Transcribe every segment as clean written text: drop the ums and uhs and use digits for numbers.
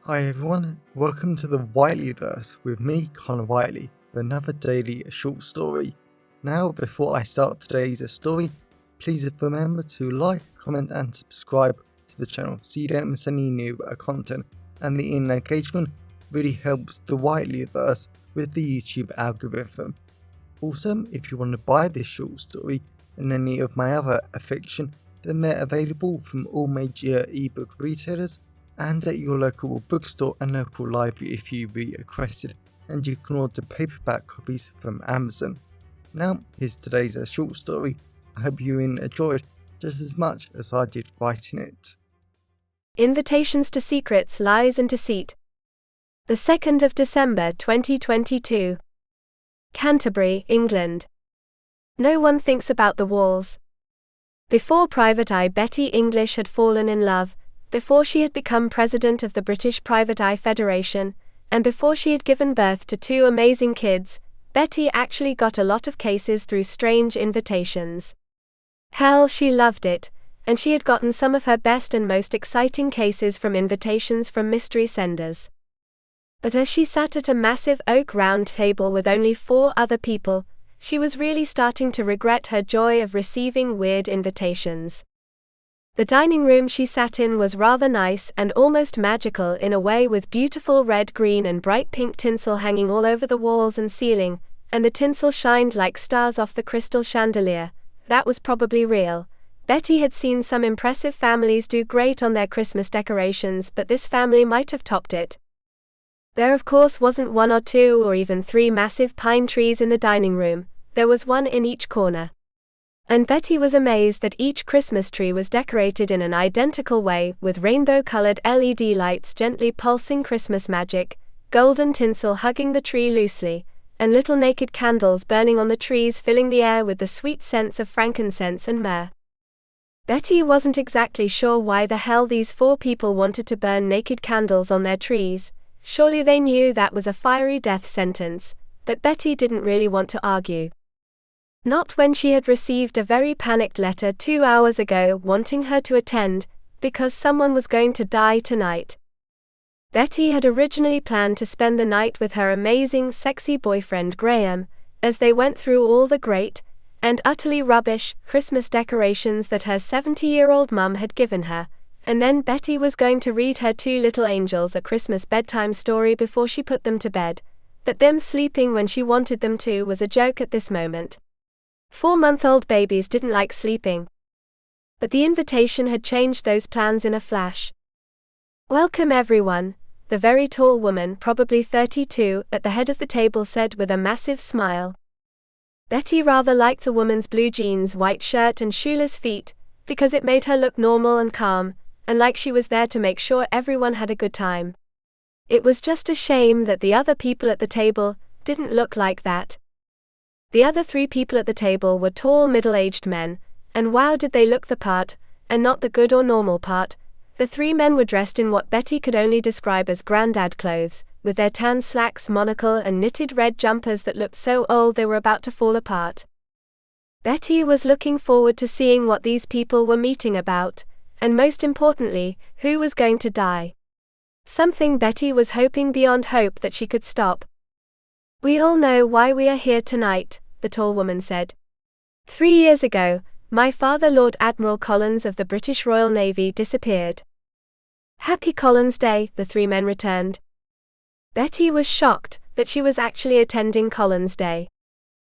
Hi everyone, welcome to the Whiteleyverse with me, Connor Whiteley, for another daily short story. Now, before I start today's story, please remember to like, comment and subscribe to the channel so you don't miss any new content, and the engagement really helps the Whiteleyverse with the YouTube algorithm. Also, if you want to buy this short story and any of my other fiction, then they're available from all major ebook retailers and at your local bookstore and local library if you requested, and you can order paperback copies from Amazon. Now, here's today's short story. I hope you enjoyed just as much as I did writing it. Invitations to Secrets, Lies and Deceit. The 2nd of December 2022. Canterbury, England. No one thinks about the walls. Before Private Eye Bettie English had fallen in love, before she had become president of the British Private Eye Federation, and before she had given birth to 2 amazing kids, Betty actually got a lot of cases through strange invitations. Hell, she loved it, and she had gotten some of her best and most exciting cases from invitations from mystery senders. But as she sat at a massive oak round table with only 4 other people, she was really starting to regret her joy of receiving weird invitations. The dining room she sat in was rather nice and almost magical in a way, with beautiful red, green and bright pink tinsel hanging all over the walls and ceiling, and the tinsel shined like stars off the crystal chandelier. That was probably real. Betty had seen some impressive families do great on their Christmas decorations, but this family might have topped it. There of course wasn't 1 or 2 or even 3 massive pine trees in the dining room. There was 1 in each corner. And Betty was amazed that each Christmas tree was decorated in an identical way, with rainbow-colored LED lights gently pulsing Christmas magic, golden tinsel hugging the tree loosely, and little naked candles burning on the trees, filling the air with the sweet scents of frankincense and myrrh. Betty wasn't exactly sure why the hell these 4 people wanted to burn naked candles on their trees. Surely they knew that was a fiery death sentence, but Betty didn't really want to argue. Not when she had received a very panicked letter 2 hours ago wanting her to attend, because someone was going to die tonight. Betty had originally planned to spend the night with her amazing, sexy boyfriend Graham, as they went through all the great, and utterly rubbish, Christmas decorations that her 70-year-old mum had given her, and then Betty was going to read her 2 little angels a Christmas bedtime story before she put them to bed, but them sleeping when she wanted them to was a joke at this moment. 4-month-old babies didn't like sleeping. But the invitation had changed those plans in a flash. "Welcome everyone," the very tall woman, probably 32, at the head of the table said with a massive smile. Betty rather liked the woman's blue jeans, white shirt and shoeless feet, because it made her look normal and calm, and like she was there to make sure everyone had a good time. It was just a shame that the other people at the table didn't look like that. The other 3 people at the table were tall, middle-aged men, and wow, did they look the part, and not the good or normal part. The 3 men were dressed in what Betty could only describe as granddad clothes, with their tan slacks, monocle and knitted red jumpers that looked so old they were about to fall apart. Betty was looking forward to seeing what these people were meeting about, and most importantly, who was going to die. Something Betty was hoping beyond hope that she could stop. "We all know why we are here tonight," the tall woman said. 3 years ago, my father, Lord Admiral Collins of the British Royal Navy, disappeared. "Happy Collins Day," the 3 men returned. Betty was shocked that she was actually attending Collins Day.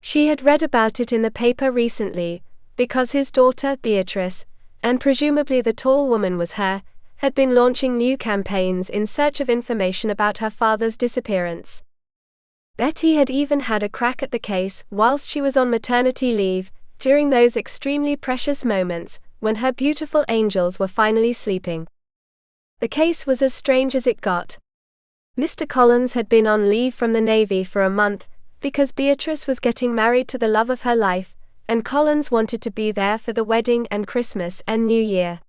She had read about it in the paper recently, because his daughter, Beatrice, and presumably the tall woman was her, had been launching new campaigns in search of information about her father's disappearance. Betty had even had a crack at the case whilst she was on maternity leave, during those extremely precious moments when her beautiful angels were finally sleeping. The case was as strange as it got. Mr. Collins had been on leave from the Navy for a month, because Beatrice was getting married to the love of her life, and Collins wanted to be there for the wedding and Christmas and New Year.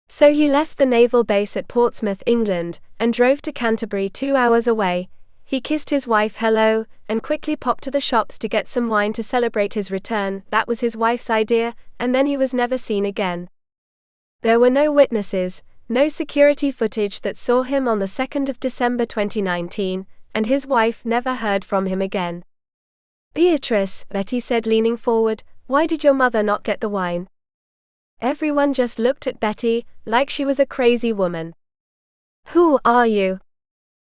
So he left the naval base at Portsmouth, England, and drove to Canterbury 2 hours away. He kissed his wife hello, and quickly popped to the shops to get some wine to celebrate his return. That was his wife's idea, and then he was never seen again. There were no witnesses, no security footage that saw him on the 2nd of December 2019, and his wife never heard from him again. Beatrice, Betty said leaning forward, why did your mother not get the wine? Everyone just looked at Betty, like she was a crazy woman. Who are you?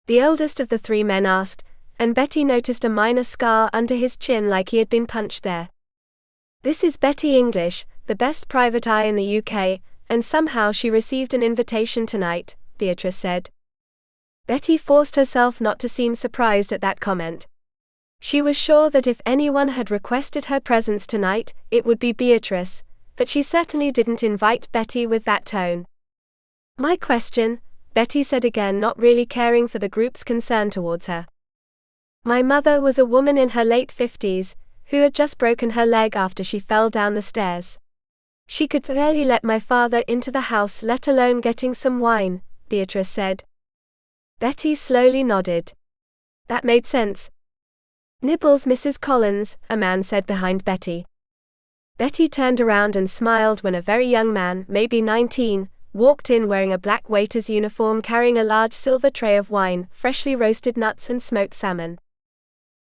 The oldest of the three men asked, and Betty noticed a minor scar under his chin like he had been punched there. This is Bettie English, the best private eye in the UK, and somehow she received an invitation tonight, Beatrice said. Betty forced herself not to seem surprised at that comment. She was sure that if anyone had requested her presence tonight, it would be Beatrice, but she certainly didn't invite Betty with that tone. My question, Betty said again, not really caring for the group's concern towards her. My mother was a woman in her late 50s, who had just broken her leg after she fell down the stairs. She could barely let my father into the house, let alone getting some wine, Beatrice said. Betty slowly nodded. That made sense. Nibbles, Mrs. Collins, a man said behind Betty. Betty turned around and smiled when a very young man, maybe 19, walked in wearing a black waiter's uniform carrying a large silver tray of wine, freshly roasted nuts and smoked salmon.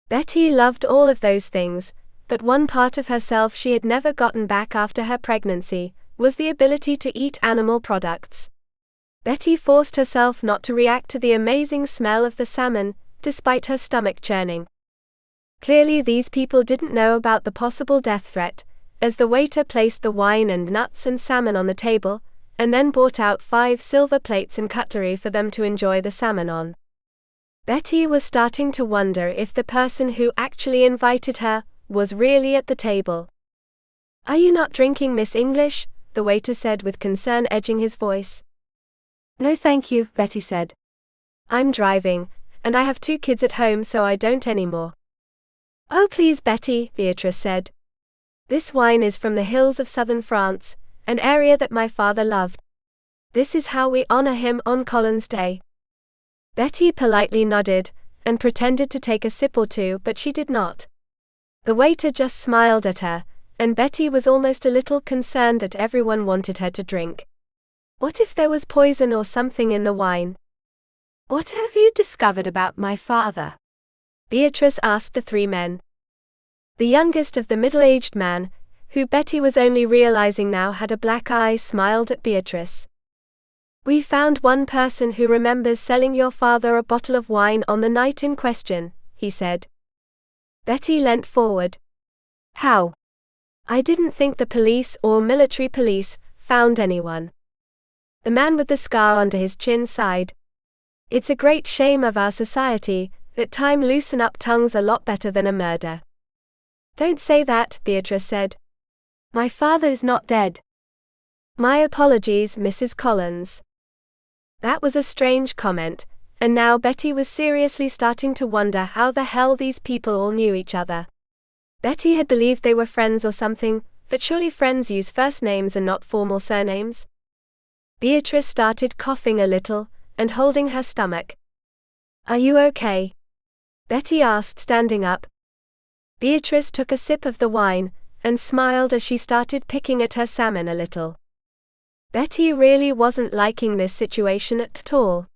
Betty loved all of those things, but one part of herself she had never gotten back after her pregnancy was the ability to eat animal products. Betty forced herself not to react to the amazing smell of the salmon, despite her stomach churning. Clearly these people didn't know about the possible death threat, as the waiter placed the wine and nuts and salmon on the table, and then brought out 5 silver plates and cutlery for them to enjoy the salmon on. Betty was starting to wonder if the person who actually invited her was really at the table. Are you not drinking, Miss English? The waiter said with concern edging his voice. No thank you, Betty said. I'm driving, and I have 2 kids at home so I don't anymore. Oh please Betty, Beatrice said. This wine is from the hills of southern France, an area that my father loved. This is how we honor him on Collins Day. Betty politely nodded, and pretended to take a sip or two, but she did not. The waiter just smiled at her, and Betty was almost a little concerned that everyone wanted her to drink. What if there was poison or something in the wine? What have you discovered about my father? Beatrice asked the 3 men. The youngest of the middle-aged man, who Betty was only realizing now had a black eye, smiled at Beatrice. We found one person who remembers selling your father a bottle of wine on the night in question, he said. Betty leant forward. How? I didn't think the police or military police found anyone. The man with the scar under his chin sighed. It's a great shame of our society that time loosen up tongues a lot better than a murder. Don't say that, Beatrice said. My father is not dead. My apologies, Mrs. Collins. That was a strange comment, and now Betty was seriously starting to wonder how the hell these people all knew each other. Betty had believed they were friends or something, but surely friends use first names and not formal surnames. Beatrice started coughing a little, and holding her stomach. Are you okay? Betty asked, standing up. Beatrice took a sip of the wine, and smiled as she started picking at her salmon a little. Betty really wasn't liking this situation at all.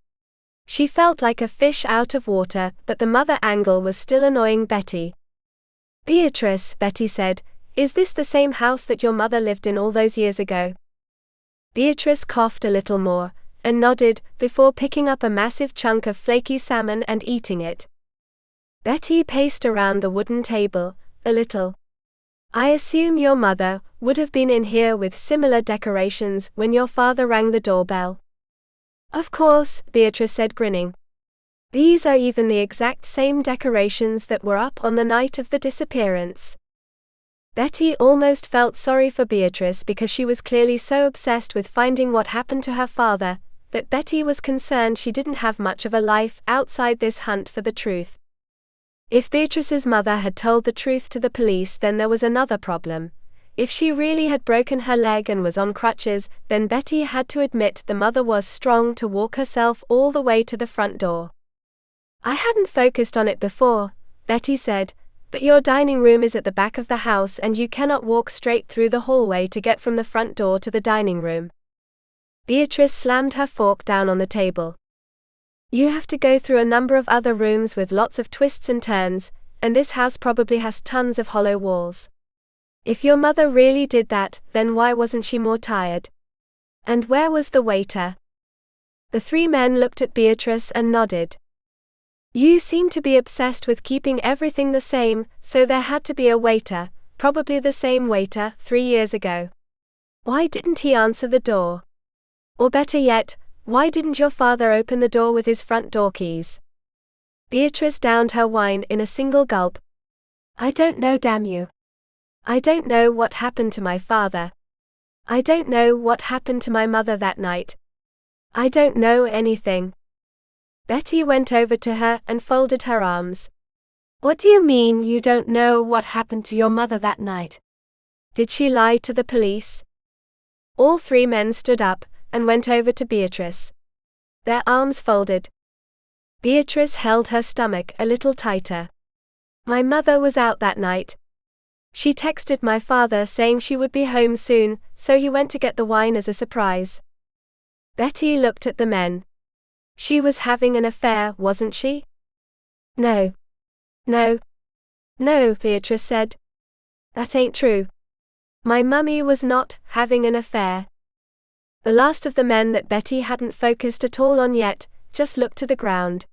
She felt like a fish out of water, but the mother angle was still annoying Betty. Beatrice, Betty said, is this the same house that your mother lived in all those years ago? Beatrice coughed a little more, and nodded, before picking up a massive chunk of flaky salmon and eating it. Betty paced around the wooden table, a little. I assume your mother would have been in here with similar decorations when your father rang the doorbell. Of course, Beatrice said, grinning. These are even the exact same decorations that were up on the night of the disappearance. Betty almost felt sorry for Beatrice because she was clearly so obsessed with finding what happened to her father, that Betty was concerned she didn't have much of a life outside this hunt for the truth. If Beatrice's mother had told the truth to the police, then there was another problem. If she really had broken her leg and was on crutches, then Betty had to admit the mother was strong to walk herself all the way to the front door. I hadn't focused on it before, Betty said, but your dining room is at the back of the house and you cannot walk straight through the hallway to get from the front door to the dining room. Beatrice slammed her fork down on the table. You have to go through a number of other rooms with lots of twists and turns, and this house probably has tons of hollow walls. If your mother really did that, then why wasn't she more tired? And where was the waiter? The three men looked at Beatrice and nodded. You seem to be obsessed with keeping everything the same, so there had to be a waiter, probably the same waiter, 3 years ago. Why didn't he answer the door? Or better yet, why didn't your father open the door with his front door keys? Beatrice downed her wine in a single gulp. I don't know, damn you. I don't know what happened to my father. I don't know what happened to my mother that night. I don't know anything. Betty went over to her and folded her arms. What do you mean you don't know what happened to your mother that night? Did she lie to the police? All three men stood up and went over to Beatrice. Their arms folded. Beatrice held her stomach a little tighter. My mother was out that night. She texted my father saying she would be home soon, so he went to get the wine as a surprise. Betty looked at the men. She was having an affair, wasn't she? No. No. No, Beatrice said. That ain't true. My mummy was not having an affair. The last of the men that Betty hadn't focused at all on yet, just looked to the ground.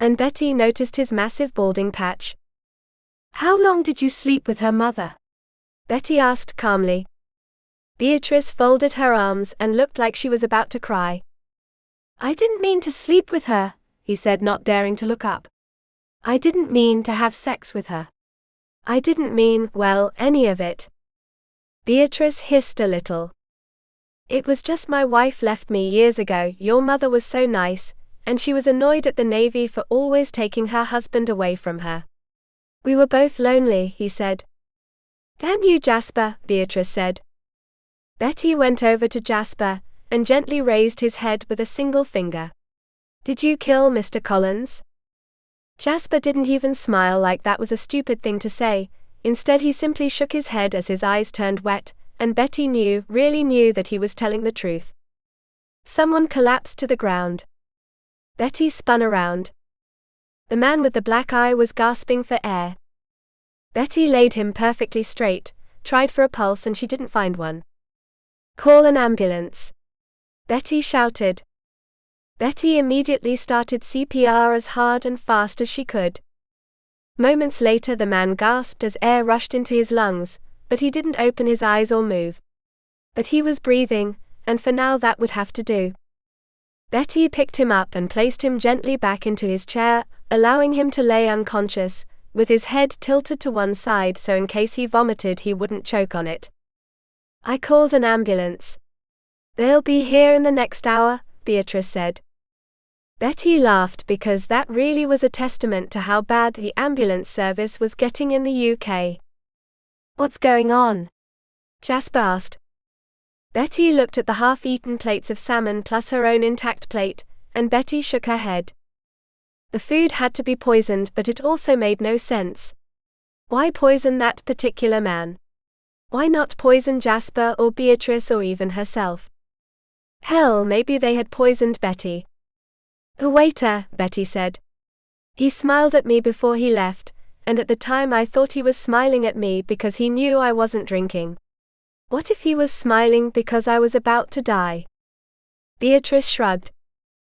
And Betty noticed his massive balding patch. How long did you sleep with her mother? Betty asked calmly. Beatrice folded her arms and looked like she was about to cry. I didn't mean to sleep with her, he said, not daring to look up. I didn't mean to have sex with her. I didn't mean, well, any of it. Beatrice hissed a little. It was just my wife left me years ago. Your mother was so nice, and she was annoyed at the Navy for always taking her husband away from her. We were both lonely, he said. Damn you, Jasper, Beatrice said. Betty went over to Jasper and gently raised his head with a single finger. Did you kill Mr. Collins? Jasper didn't even smile, like that was a stupid thing to say. Instead, he simply shook his head as his eyes turned wet, and Betty really knew that he was telling the truth. Someone collapsed to the ground. Betty spun around. The man with the black eye was gasping for air. Betty laid him perfectly straight, tried for a pulse, and she didn't find one. Call an ambulance, Betty shouted. Betty immediately started CPR as hard and fast as she could. Moments later, the man gasped as air rushed into his lungs, but he didn't open his eyes or move. But he was breathing, and for now that would have to do. Betty picked him up and placed him gently back into his chair, allowing him to lay unconscious, with his head tilted to one side so in case he vomited he wouldn't choke on it. I called an ambulance. They'll be here in the next hour, Beatrice said. Betty laughed because that really was a testament to how bad the ambulance service was getting in the UK. What's going on? Jasper asked. Betty looked at the half-eaten plates of salmon plus her own intact plate, and Betty shook her head. The food had to be poisoned, but it also made no sense. Why poison that particular man? Why not poison Jasper or Beatrice or even herself? Hell, maybe they had poisoned Betty. The waiter, Betty said. He smiled at me before he left, and at the time I thought he was smiling at me because he knew I wasn't drinking. What if he was smiling because I was about to die? Beatrice shrugged.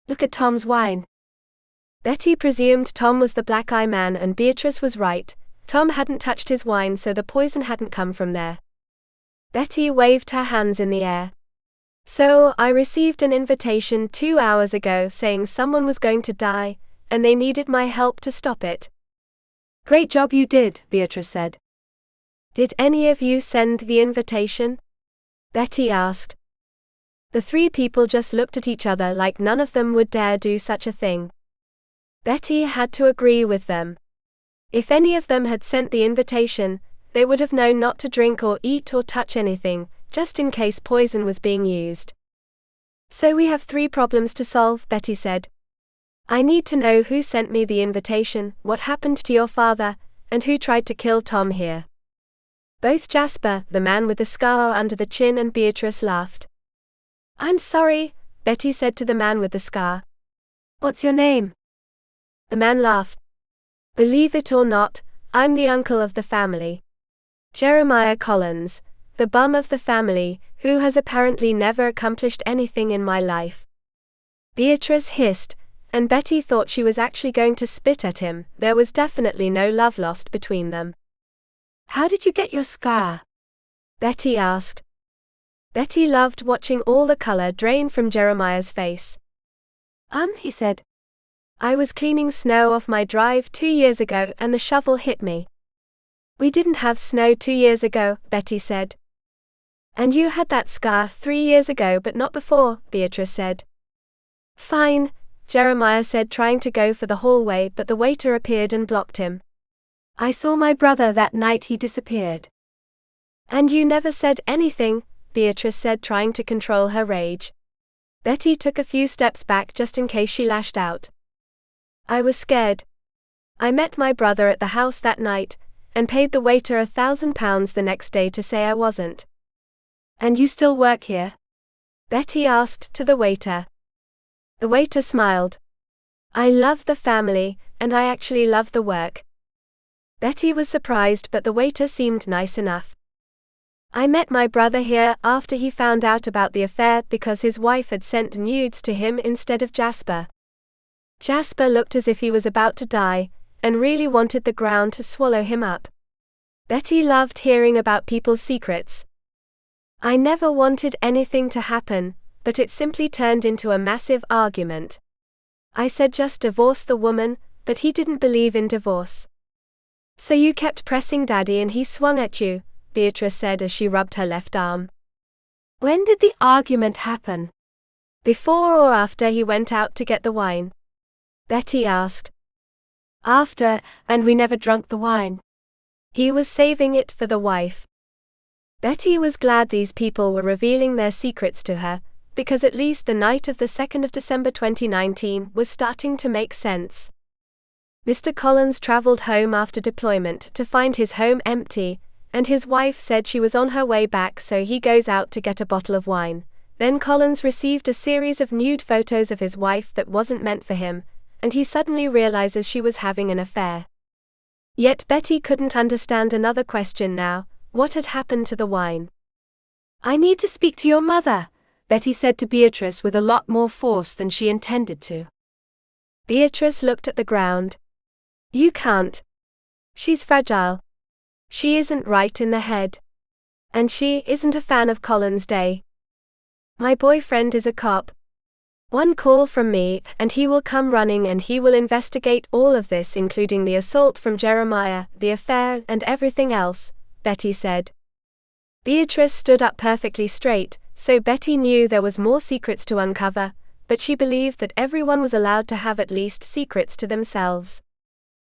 Look at Tom's wine. Betty presumed Tom was the black eye man, and Beatrice was right. Tom hadn't touched his wine, so the poison hadn't come from there. Betty waved her hands in the air. So, I received an invitation 2 hours ago saying someone was going to die, and they needed my help to stop it. Great job you did, Beatrice said. Did any of you send the invitation? Betty asked. The three people just looked at each other like none of them would dare do such a thing. Betty had to agree with them. If any of them had sent the invitation, they would have known not to drink or eat or touch anything, just in case poison was being used. So we have 3 problems to solve, Betty said. I need to know who sent me the invitation, what happened to your father, and who tried to kill Tom here. Both Jasper, the man with the scar under the chin, and Beatrice laughed. I'm sorry, Betty said to the man with the scar. What's your name? The man laughed. Believe it or not, I'm the uncle of the family. Jeremiah Collins, the bum of the family, who has apparently never accomplished anything in my life. Beatrice hissed, and Betty thought she was actually going to spit at him. There was definitely no love lost between them. How did you get your scar? Betty asked. Betty loved watching all the color drain from Jeremiah's face. He said. I was cleaning snow off my drive 2 years ago and the shovel hit me. We didn't have snow 2 years ago, Betty said. And you had that scar 3 years ago but not before, Beatrice said. Fine, Jeremiah said, trying to go for the hallway, but the waiter appeared and blocked him. I saw my brother that night, he disappeared. And you never said anything, Beatrice said, trying to control her rage. Betty took a few steps back just in case she lashed out. I was scared. I met my brother at the house that night, and paid the waiter £1,000 the next day to say I wasn't. And you still work here? Betty asked to the waiter. The waiter smiled. I love the family, and I actually love the work. Betty was surprised, but the waiter seemed nice enough. I met my brother here after he found out about the affair because his wife had sent nudes to him instead of Jasper. Jasper looked as if he was about to die, and really wanted the ground to swallow him up. Betty loved hearing about people's secrets. I never wanted anything to happen, but it simply turned into a massive argument. I said just divorce the woman, but he didn't believe in divorce. So you kept pressing Daddy and he swung at you, Beatrice said as she rubbed her left arm. When did the argument happen? Before or after he went out to get the wine? Betty asked. After, and we never drank the wine. He was saving it for the wife. Betty was glad these people were revealing their secrets to her, because at least the night of the 2nd of December 2019 was starting to make sense. Mr. Collins traveled home after deployment to find his home empty, and his wife said she was on her way back, so he goes out to get a bottle of wine. Then Collins received a series of nude photos of his wife that wasn't meant for him, and he suddenly realizes she was having an affair. Yet Betty couldn't understand another question now: what had happened to the wine? I need to speak to your mother, Betty said to Beatrice with a lot more force than she intended to. Beatrice looked at the ground. You can't. She's fragile. She isn't right in the head. And she isn't a fan of Collins Day. My boyfriend is a cop. One call from me, and he will come running and he will investigate all of this, including the assault from Jeremiah, the affair, and everything else, Betty said. Beatrice stood up perfectly straight, so Betty knew there was more secrets to uncover, but she believed that everyone was allowed to have at least secrets to themselves.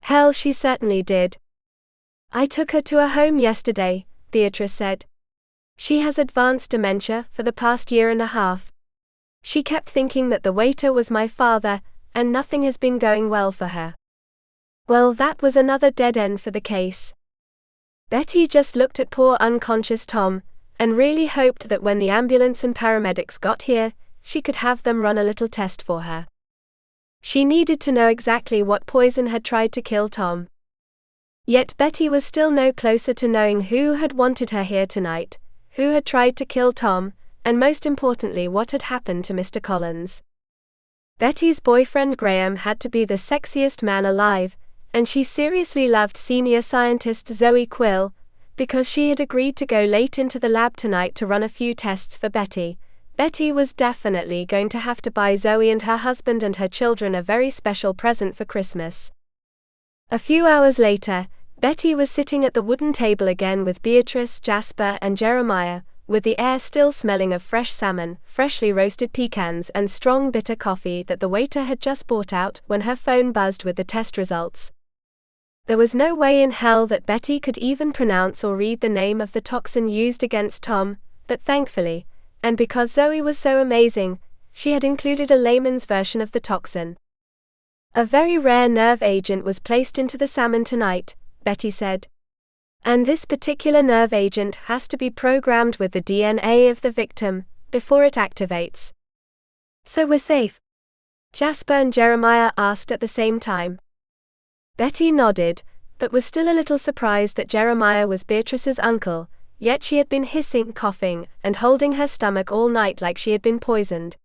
Hell, she certainly did. I took her to a home yesterday, Beatrice said. She has advanced dementia for the past 1.5 years. She kept thinking that the waiter was my father, and nothing has been going well for her. Well, that was another dead end for the case. Betty just looked at poor unconscious Tom, and really hoped that when the ambulance and paramedics got here, she could have them run a little test for her. She needed to know exactly what poison had tried to kill Tom. Yet Betty was still no closer to knowing who had wanted her here tonight, who had tried to kill Tom, and most importantly what had happened to Mr. Collins. Betty's boyfriend Graham had to be the sexiest man alive, and she seriously loved senior scientist Zoe Quill, because she had agreed to go late into the lab tonight to run a few tests for Betty. Betty was definitely going to have to buy Zoe and her husband and her children a very special present for Christmas. A few hours later, Betty was sitting at the wooden table again with Beatrice, Jasper, and Jeremiah, with the air still smelling of fresh salmon, freshly roasted pecans, and strong bitter coffee that the waiter had just brought out, when her phone buzzed with the test results. There was no way in hell that Betty could even pronounce or read the name of the toxin used against Tom, but thankfully, and because Zoe was so amazing, she had included a layman's version of the toxin. A very rare nerve agent was placed into the salmon tonight, Betty said. And this particular nerve agent has to be programmed with the DNA of the victim, before it activates. So we're safe? Jasper and Jeremiah asked at the same time. Betty nodded, but was still a little surprised that Jeremiah was Beatrice's uncle, yet she had been hissing, coughing, and holding her stomach all night like she had been poisoned.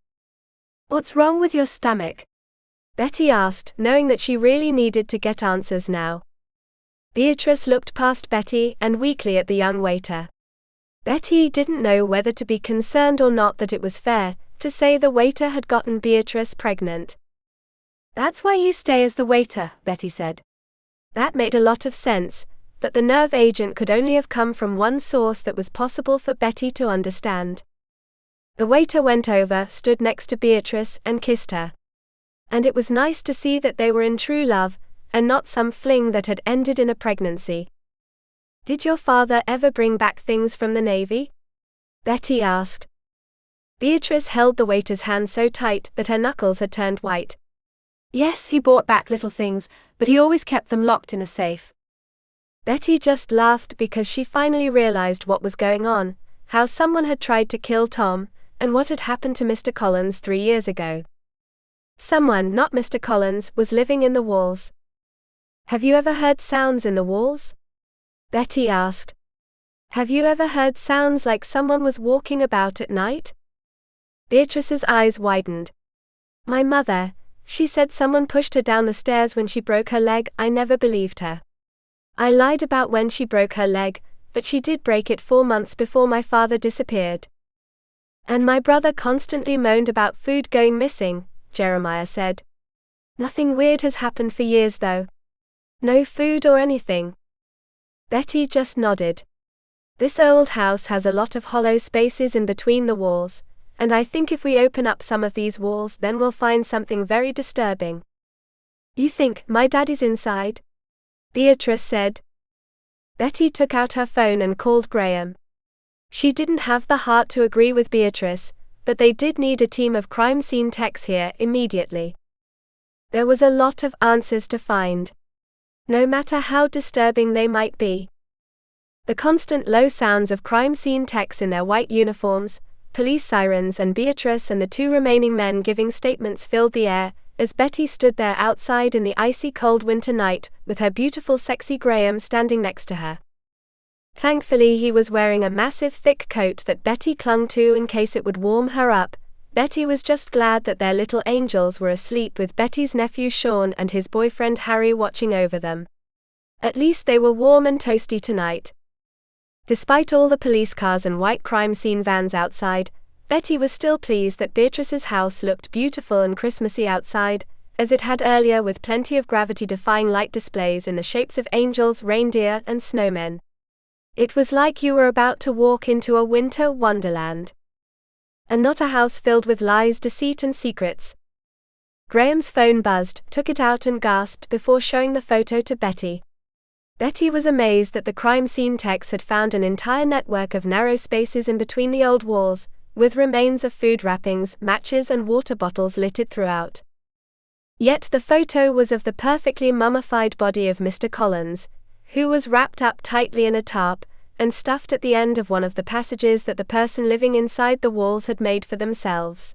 "What's wrong with your stomach?" Betty asked, knowing that she really needed to get answers now. Beatrice looked past Betty and weakly at the young waiter. Betty didn't know whether to be concerned or not that it was fair to say the waiter had gotten Beatrice pregnant. "That's why you stay as the waiter," Betty said. That made a lot of sense, but the nerve agent could only have come from one source that was possible for Betty to understand. The waiter went over, stood next to Beatrice, and kissed her. And it was nice to see that they were in true love, and not some fling that had ended in a pregnancy. "Did your father ever bring back things from the Navy?" Betty asked. Beatrice held the waiter's hand so tight that her knuckles had turned white. "Yes, he brought back little things, but he always kept them locked in a safe." Betty just laughed because she finally realized what was going on, how someone had tried to kill Tom, and what had happened to Mr. Collins 3 years ago. Someone, not Mr. Collins, was living in the walls. "Have you ever heard sounds in the walls?" Betty asked. "Have you ever heard sounds like someone was walking about at night?" Beatrice's eyes widened. "My mother, she said someone pushed her down the stairs when she broke her leg. I never believed her. I lied about when she broke her leg, but she did break it 4 months before my father disappeared. And my brother constantly moaned about food going missing," Jeremiah said. "Nothing weird has happened for years though. No food or anything." Betty just nodded. "This old house has a lot of hollow spaces in between the walls, and I think if we open up some of these walls then we'll find something very disturbing." "You think my daddy's inside?" Beatrice said. Betty took out her phone and called Graham. She didn't have the heart to agree with Beatrice, but they did need a team of crime scene techs here immediately. There was a lot of answers to find, no matter how disturbing they might be. The constant low sounds of crime scene techs in their white uniforms, police sirens, and Beatrice and the 2 remaining men giving statements filled the air, as Betty stood there outside in the icy cold winter night, with her beautiful sexy Graham standing next to her. Thankfully he was wearing a massive thick coat that Betty clung to in case it would warm her up. Betty was just glad that their little angels were asleep with Betty's nephew Sean and his boyfriend Harry watching over them. At least they were warm and toasty tonight. Despite all the police cars and white crime scene vans outside, Betty was still pleased that Beatrice's house looked beautiful and Christmassy outside, as it had earlier, with plenty of gravity-defying light displays in the shapes of angels, reindeer, and snowmen. It was like you were about to walk into a winter wonderland. And not a house filled with lies, deceit, and secrets. Graham's phone buzzed, took it out and gasped before showing the photo to Betty. Betty was amazed that the crime scene techs had found an entire network of narrow spaces in between the old walls, with remains of food wrappings, matches, and water bottles littered throughout. Yet the photo was of the perfectly mummified body of Mr. Collins, who was wrapped up tightly in a tarp, and stuffed at the end of one of the passages that the person living inside the walls had made for themselves.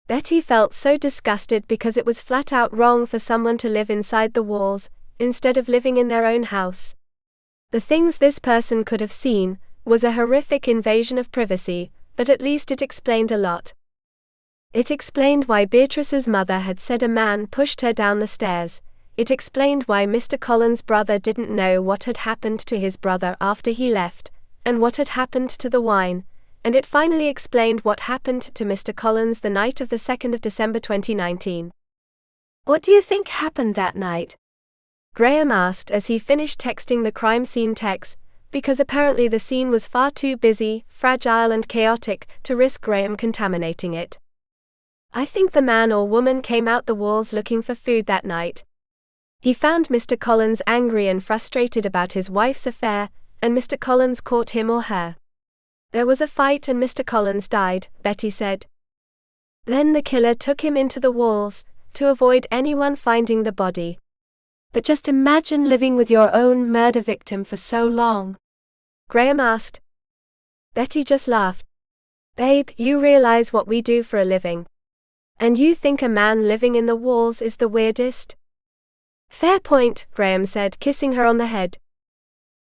Betty felt so disgusted because it was flat out wrong for someone to live inside the walls, instead of living in their own house. The things this person could have seen was a horrific invasion of privacy, but at least it explained a lot. It explained why Beatrice's mother had said a man pushed her down the stairs. It explained why Mr. Collins' brother didn't know what had happened to his brother after he left, and what had happened to the wine, and it finally explained what happened to Mr. Collins the night of the 2nd of December 2019. "What do you think happened that night?" Graham asked as he finished texting the crime scene techs, because apparently the scene was far too busy, fragile, and chaotic to risk Graham contaminating it. "I think the man or woman came out the walls looking for food that night. He found Mr. Collins angry and frustrated about his wife's affair, and Mr. Collins caught him or her. There was a fight and Mr. Collins died," Betty said. "Then the killer took him into the walls, to avoid anyone finding the body. But just imagine living with your own murder victim for so long," Graham asked. Betty just laughed. Babe, you realize what we do for a living. And you think a man living in the walls is the weirdest? Fair point, Graham said, kissing her on the head.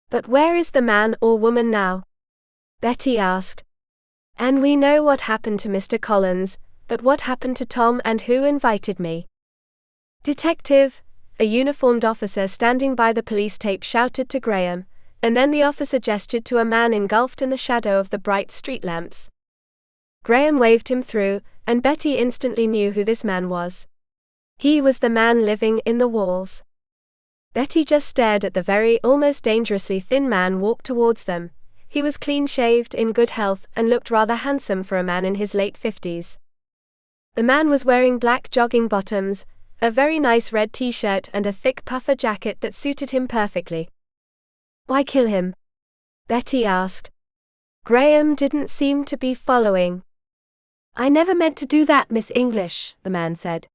But where is the man or woman now? Betty asked. And we know what happened to Mr. Collins, but what happened to Tom and who invited me? Detective, a uniformed officer standing by the police tape shouted to Graham, and then the officer gestured to a man engulfed in the shadow of the bright street lamps. Graham waved him through, and Betty instantly knew who this man was. He was the man living in the walls. Betty just stared at the very, almost dangerously thin man walk towards them. He was clean-shaved, in good health, and looked rather handsome for a man in his late 50s. The man was wearing black jogging bottoms, a very nice red t-shirt and a thick puffer jacket that suited him perfectly. Why kill him? Betty asked. Graham didn't seem to be following. I never meant to do that, Miss English, the man said.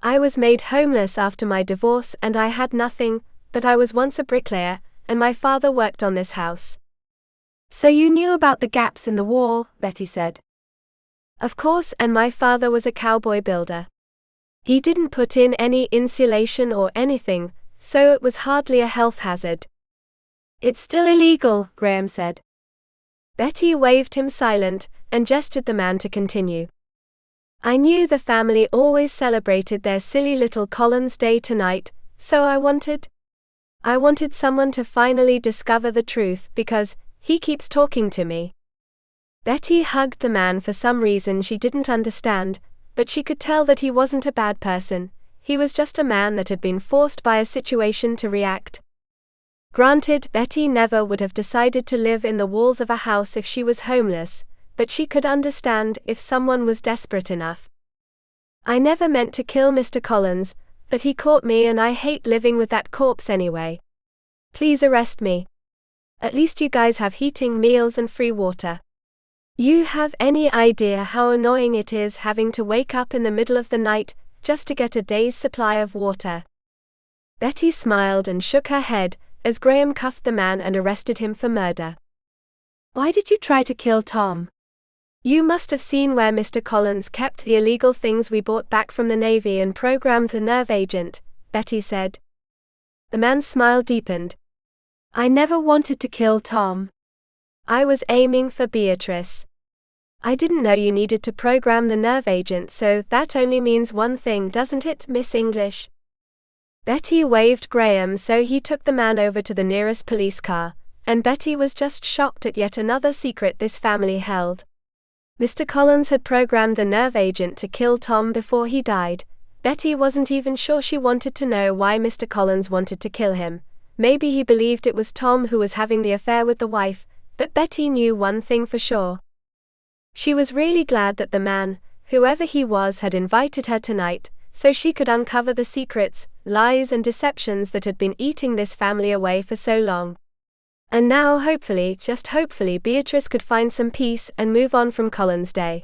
I was made homeless after my divorce and I had nothing, but I was once a bricklayer, and my father worked on this house. So you knew about the gaps in the wall, Betty said. Of course, and my father was a cowboy builder. He didn't put in any insulation or anything, so it was hardly a health hazard. It's still illegal, Graham said. Betty waved him silent, and gestured the man to continue. I knew the family always celebrated their silly little Collins Day tonight, so I wanted someone to finally discover the truth because he keeps talking to me. Betty hugged the man for some reason she didn't understand, but she could tell that he wasn't a bad person, he was just a man that had been forced by a situation to react. Granted, Betty never would have decided to live in the walls of a house if she was homeless, but she could understand if someone was desperate enough. I never meant to kill Mr. Collins, but he caught me and I hate living with that corpse anyway. Please arrest me. At least you guys have heating, meals and free water. You have any idea how annoying it is having to wake up in the middle of the night just to get a day's supply of water? Betty smiled and shook her head as Graham cuffed the man and arrested him for murder. Why did you try to kill Tom? You must have seen where Mr. Collins kept the illegal things we bought back from the Navy and programmed the nerve agent, Betty said. The man's smile deepened. I never wanted to kill Tom. I was aiming for Beatrice. I didn't know you needed to program the nerve agent, so that only means one thing, doesn't it, Miss English? Betty waved Graham so he took the man over to the nearest police car, and Betty was just shocked at yet another secret this family held. Mr. Collins had programmed the nerve agent to kill Tom before he died. Betty wasn't even sure she wanted to know why Mr. Collins wanted to kill him. Maybe he believed it was Tom who was having the affair with the wife, but Betty knew one thing for sure. She was really glad that the man, whoever he was, had invited her tonight, so she could uncover the secrets, lies and deceptions that had been eating this family away for so long. And now hopefully, just hopefully, Beatrice could find some peace and move on from Collins Day.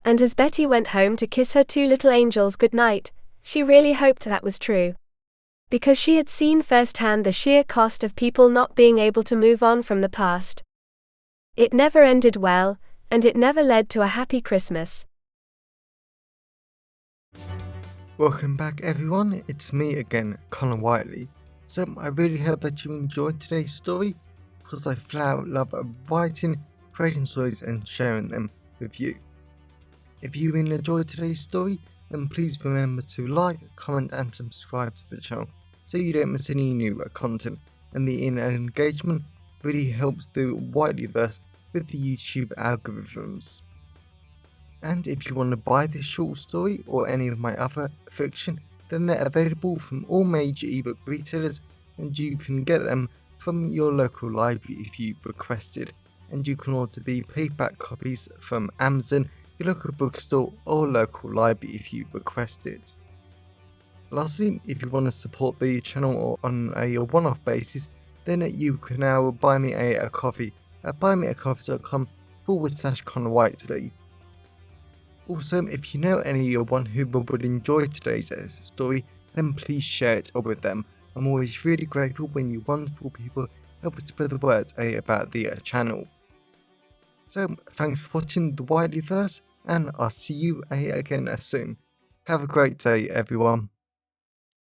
And as Betty went home to kiss her two little angels goodnight, she really hoped that was true. Because she had seen firsthand the sheer cost of people not being able to move on from the past. It never ended well, and it never led to a happy Christmas. Welcome back everyone, it's me again, Connor Whiteley. So I really hope that you enjoyed today's story, because I flat out love writing, creating stories and sharing them with you. If you really enjoyed today's story, then please remember to like, comment and subscribe to the channel so you don't miss any new content, and the engagement really helps the Whiteleyverse with the YouTube algorithms. And if you want to buy this short story or any of my other fiction, then they're available from all major ebook retailers, and you can get them from your local library if you requested, and you can order the paperback copies from Amazon, your local bookstore or local library if you request it. Lastly, if you want to support the channel or on a one-off basis, then you can now buy me a coffee at buymeacoffee.com/Connor Whiteley. Also, if you know anyone who would enjoy today's story, then please share it with them. I'm always really grateful when you wonderful people help spread the word about the channel. So thanks for watching the Wiley Verse, and I'll see you again soon. Have a great day, everyone.